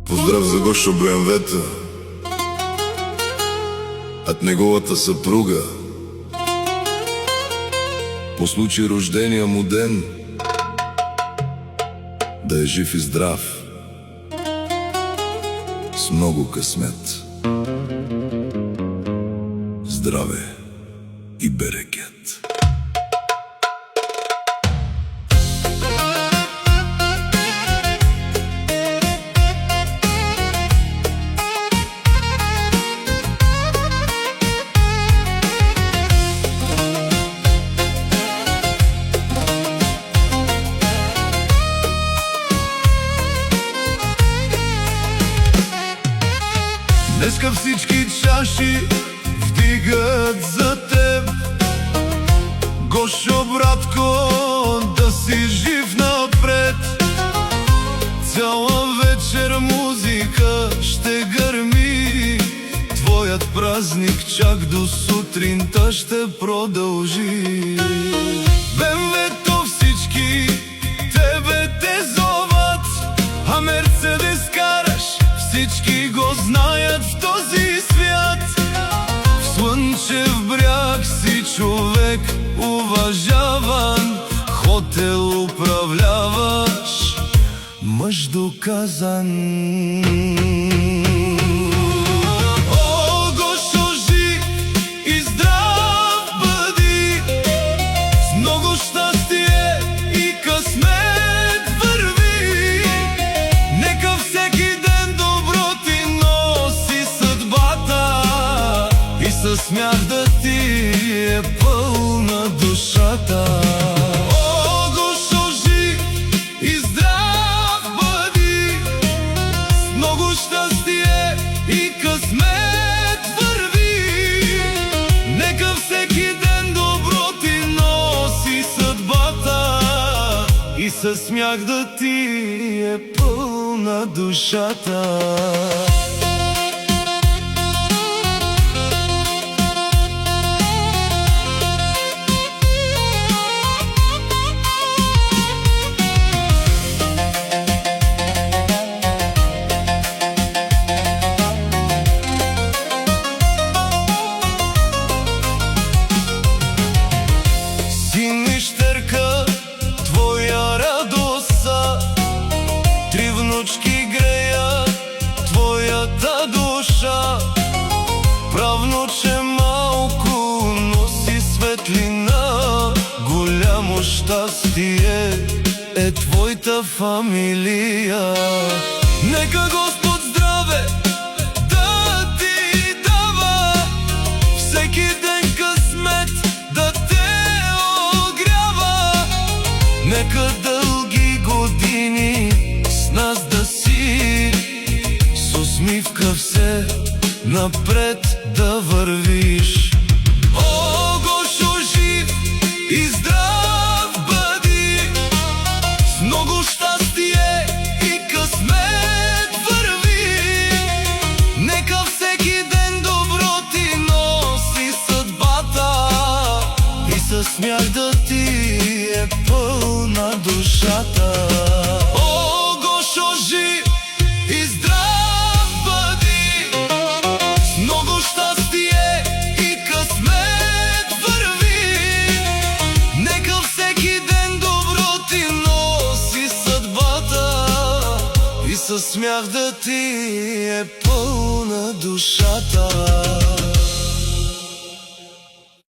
Поздрав за Гошо БМВ-та от неговата съпруга. По случай рождения му ден, да е жив и здрав, с много късмет, здраве и берекет. Днеска всички чаши вдигат за теб, Гошо, братко, да си жив напред. Цяла вечер музика ще гърми, твоят празник чак до сутринта ще продължи. БМВ-то всички тебе те зоват, а Мерцедес караш, всички го знаят в този свят. В Слънчев бряг си човек уважаван, хотел управляваш, мъж доказан. О, Гошо, жив и здрав бъди, с много щастие и късмет върви. Нека всеки ден добро ти носи съдбата и със смях да ти е пълна душата. О, Гошо, жив и здрав бъди, с много щастие и късмет върви. Нека всеки ден добро ти носи съдбата и със смях да ти е пълна душата. Син и щерка, твоя радост са, три внучки греят твоята душа. Правнуче малко носи светлина, голямо щастие е твоята фамилия. Нека Господ здраве да ти дава, всеки ден късмет да те огрява. Нека дълги години с нас да си, с усмивка все напред да вървиш. О, Гошо, жив и здрав бъди, с много щастие и късмет върви. Нека всеки ден добро ти носи съдбата и със смях да ти е пълна душата. О, Гошо, жив и здрав бъди, с много щастие и късмет върви. Нека всеки ден добро ти носи съдбата и със смях да ти е пълна душата.